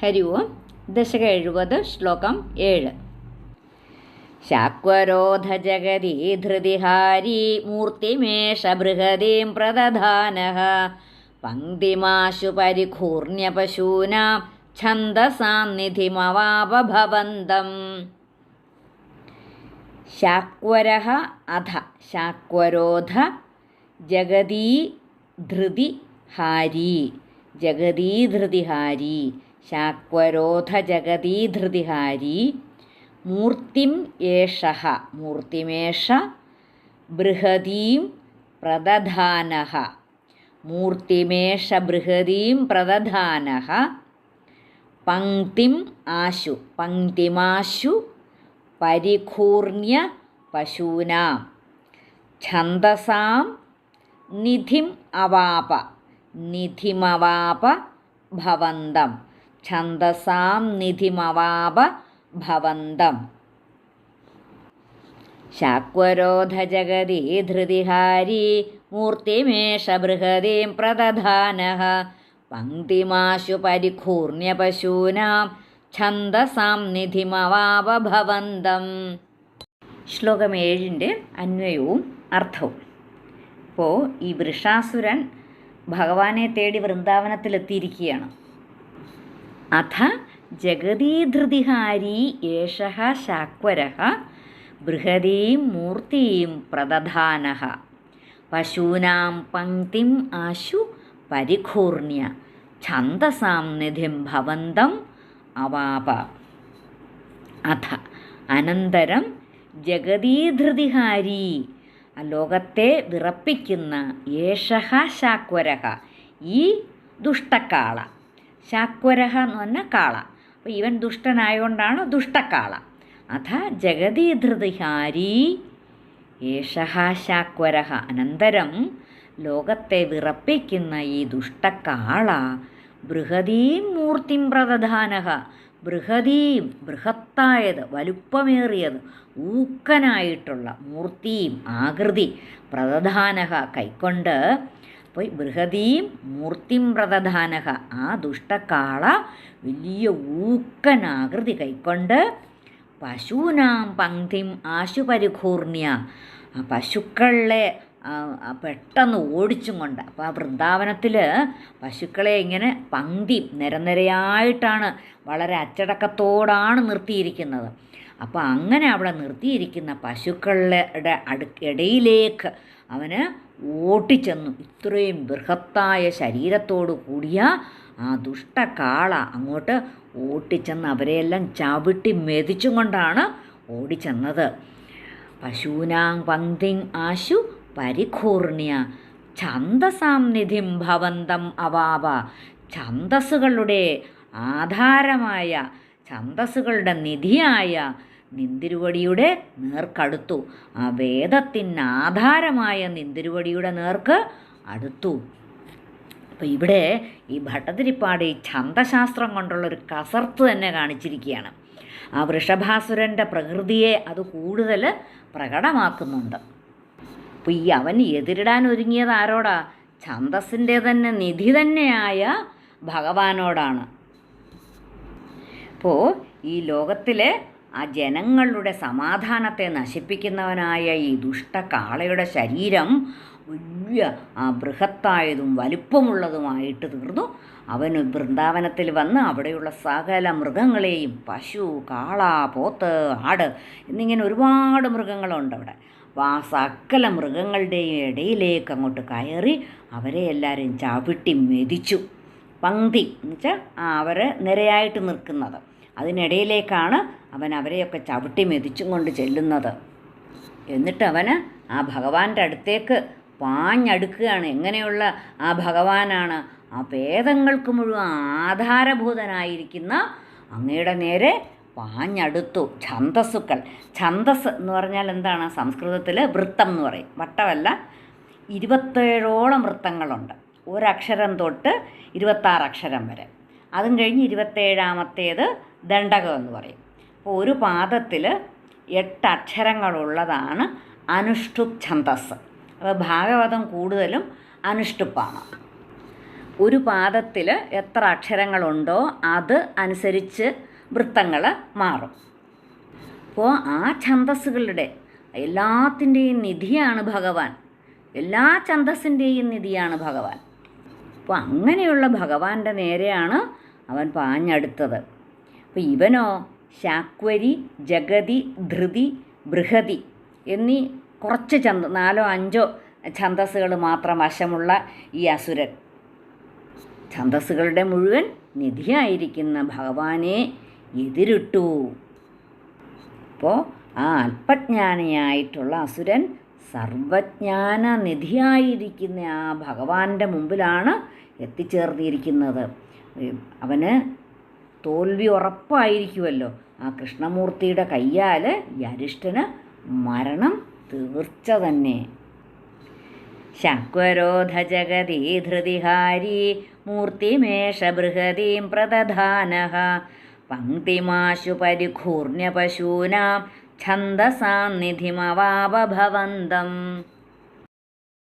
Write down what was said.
ഹരി ഓം. ദശക 70, ശ്ലോകം 7. ശാക്വരോധ ജഗതി ധൃതിഹാരി മൂർത്തിമേഷ ബൃഹദീം പ്രദധാനഃ പങ്ക്തിമാശു പരിഘൂർണ്യ പശൂനാം ഛന്ദസാം നിധിമവാപഭവന്തം. ശാക്വരഃ അധ ശാക്വരോധ ജഗതീ ധൃതിഹാരി ജഗതീധൃതിഹാരി ശാക്വരോധ ജഗതീധൃതിഹാരി മൂർത്തിം ഏഷഃ മൂർത്തിമേഷ ബൃഹദീം പ്രദധാനഃ മൂർത്തിമേഷ ബൃഹദീം പ്രദധാനഃ പങ്ക്തിം ആശു പങ്ക്തിമാശു പരിഘൂർണ്യ പശൂനാം ഛന്ദസാം നിധിം അവാപ നിധിമവാപ ഭവന്തം ഛന്ദസാം നിധിമവാപ ഭവന്തം. ശാക്വരോധ ജഗതി ധൃതിഹാരി മൂർത്തിമേഷ ബൃഹദീം പ്രദധാനഃ പങ്ക്തിമാശു പരിഘൂർണ്യ പശൂനാം ഛന്ദസാം നിധിമവാപ ഭവന്തം. ശ്ലോകം 7 അന്വയവും അർത്ഥവും. ഇപ്പോൾ ഈ വൃഷാസുരൻ ഭഗവാനെ തേടി വൃന്ദാവനത്തിലെത്തിയിരിക്കുകയാണ്. അഥ ജഗതീധൃതിഹാരി ഏഷഃ ശാക്വരഃ ബൃഹദീം മൂർത്തിം പ്രദധാനഃ പശൂനാം പങ്ക്തിം ആശു പരിഘൂർണ്യ ഛന്ദസാം നിധിം ഭവന്തം അവാപ. അഥ അനന്തരം ജഗതീധൃതിഹാരി ലോകത്തെ വിറപ്പിക്കുന്ന ഏഷഃ ശാക്വരഃ ഈ ദുഷ്ടക്കാള. ശാക്വരഃ എന്ന് പറഞ്ഞാൽ കാള. അപ്പോൾ ഇവൻ ദുഷ്ടനായതുകൊണ്ടാണ് ദുഷ്ടക്കാള. അഥ ജഗതീധൃതിഹാരി ഏഷഃ ശാക്വരഃ അനന്തരം ലോകത്തെ വിറപ്പിക്കുന്ന ഈ ദുഷ്ടക്കാള ബൃഹദീം മൂർത്തിം പ്രദധാനഃ ബൃഹദീം ബൃഹത്തായത് വലുപ്പമേറിയത് ഊക്കനായിട്ടുള്ള മൂർത്തിയും ആകൃതി പ്രദധാനഃ കൈക്കൊണ്ട് അപ്പോൾ ബൃഹദീം മൂർത്തിം പ്രദധാനഃ ആ ദുഷ്ടക്കാള വലിയ ഊക്കനാകൃതി കൈക്കൊണ്ട് പശൂനാം പങ്ക്തിം ആശു പരിഘൂർണ്യ ആ പശുക്കളെ പെട്ടെന്ന് ഓടിച്ചും കൊണ്ട്. അപ്പോൾ ആ വൃന്ദാവനത്തിൽ പശുക്കളെ ഇങ്ങനെ പങ്ക്തി നിരനിരയായിട്ടാണ് വളരെ അച്ചടക്കത്തോടാണ് നിർത്തിയിരിക്കുന്നത്. അപ്പോൾ അങ്ങനെ അവിടെ നിർത്തിയിരിക്കുന്ന പശുക്കളുടെ ഇടയിലേക്ക് അവന് ഓട്ടിച്ചെന്നു. ഇത്രയും ബൃഹത്തായ ശരീരത്തോടു കൂടിയ ആ ദുഷ്ടക്കാള അങ്ങോട്ട് ഓട്ടിച്ചെന്ന് അവരെയെല്ലാം ചവിട്ടി മെതിച്ചും കൊണ്ടാണ് ഓടിച്ചെന്നത്. പശൂനാം പങ്ക്തിം ആശു പരിഘൂർണ്യ ഛന്ദസാം നിധിം ഭവന്തം അവാപ ഛന്ദസ്സുകളുടെ ആധാരമായ ഛന്ദസ്സുകളുടെ നിധിയായ നിന്തിരുവടിയുടെ നേർക്കടുത്തു. ആ വേദത്തിന് ആധാരമായ നിന്തിരുവടിയുടെ നേർക്ക് അടുത്തു. അപ്പോൾ ഇവിടെ ഈ ഭട്ടതിരിപ്പാട് ഈ ഛന്ദശാസ്ത്രം കൊണ്ടുള്ളൊരു കസർത്ത് തന്നെ കാണിച്ചിരിക്കുകയാണ്. ആ വൃഷഭാസുരൻ്റെ പ്രകൃതിയെ അത് കൂടുതൽ പ്രകടമാക്കുന്നുണ്ട്. അപ്പോൾ ഈ അവൻ എതിരിടാൻ ഒരുങ്ങിയത് ആരോടാ? ഛന്ദസ്സിൻ്റെ തന്നെ നിധി തന്നെയായ ഭഗവാനോടാണ്. അപ്പോൾ ഈ ലോകത്തിലെ ആ ജനങ്ങളുടെ സമാധാനത്തെ നശിപ്പിക്കുന്നവനായ ഈ ദുഷ്ടകാളയുടെ ശരീരം വലിയ ആ ബൃഹത്തായതും വലുപ്പമുള്ളതുമായിട്ട് തീർന്നു. അവന് വൃന്ദാവനത്തിൽ വന്ന് അവിടെയുള്ള സകല മൃഗങ്ങളെയും പശു, കാള, പോത്ത്, ആട് എന്നിങ്ങനെ ഒരുപാട് മൃഗങ്ങളുണ്ട് അവിടെ. അപ്പോൾ ആ സകല മൃഗങ്ങളുടെയും ഇടയിലേക്ക് അങ്ങോട്ട് കയറി അവരെ എല്ലാവരെയും ചവിട്ടി മെതിച്ചു. പങ്ക്തി എന്ന് വെച്ചാൽ അവർ നിരയായിട്ട് നിൽക്കുന്നത്, അതിനിടയിലേക്കാണ് അവൻ അവരെയൊക്കെ ചവിട്ടി മെതിച്ചും കൊണ്ട് ചെല്ലുന്നത്. എന്നിട്ട് അവന് ആ ഭഗവാന്റെ അടുത്തേക്ക് പാഞ്ഞടുക്കുകയാണ്. എങ്ങനെയുള്ള ആ ഭഗവാനാണ്? ആ വേദങ്ങൾക്ക് മുഴുവൻ ആധാരഭൂതനായിരിക്കുന്ന അങ്ങയുടെ നേരെ പാഞ്ഞടുത്തു. ഛന്ദസ്സുക്കൾ, ഛന്ദസ് എന്ന് പറഞ്ഞാൽ എന്താണ്? സംസ്കൃതത്തിൽ വൃത്തം എന്ന് പറയും. വട്ടമല്ല, 27ഓളം വൃത്തങ്ങളുണ്ട്. ഒരക്ഷരം തൊട്ട് 26 അക്ഷരം വരെ. അതും കഴിഞ്ഞ് 27ാമത്തേത് ദണ്ഡകം എന്ന് പറയും. അപ്പോൾ ഒരു പാദത്തിൽ 8 അക്ഷരങ്ങളുള്ളതാണ് അനുഷ്ഠുപ് ഛന്ദസ്. അപ്പോൾ ഭാഗവതം കൂടുതലും അനുഷ്ഠുപ്പാണ്. ഒരു പാദത്തിൽ എത്ര അക്ഷരങ്ങളുണ്ടോ അത് അനുസരിച്ച് വൃത്തങ്ങൾ മാറും. അപ്പോൾ ആ ഛന്ദസ്സുകളുടെ എല്ലാത്തിൻ്റെയും നിധിയാണ് ഭഗവാൻ. എല്ലാ ഛന്ദസ്സിൻ്റെയും നിധിയാണ് ഭഗവാൻ. അപ്പോൾ അങ്ങനെയുള്ള ഭഗവാന്റെ നേരെയാണ് അവൻ പാഞ്ഞടുത്തത്. അപ്പോൾ ഇവനോ ശാക്വരി, ജഗതി, ധൃതി, ബൃഹതി എന്നീ കുറച്ച് 4 5 ഛന്ദസ്സുകൾ മാത്രം വശമുള്ള ഈ അസുരൻ ഛന്ദസ്സുകളുടെ മുഴുവൻ നിധിയായിരിക്കുന്ന ഭഗവാനെ എതിരിട്ടു. അപ്പോൾ ആ അല്പജ്ഞാനിയായിട്ടുള്ള അസുരൻ സർവജ്ഞാന നിധിയായിരിക്കുന്ന ആ ഭഗവാന്റെ മുമ്പിലാണ് എത്തിച്ചേർന്നിരിക്കുന്നത്. അവന് തോൽവി ഉറപ്പായിരിക്കുമല്ലോ. ആ കൃഷ്ണമൂർത്തിയുടെ കയ്യാൽ ഈ അരിഷ്ടന് മരണം തീർച്ച തന്നെ. ശക്വരോധ ജഗതി ധൃതിഹാരി മൂർത്തിമേഷ ബൃഹതീം പ്രദധാനഃ പങ്ക്തിമാശു പരിഘൂർണ്യ പശൂനാം ഛന്ദസാം നിധിമവാപ ഭവന്തം.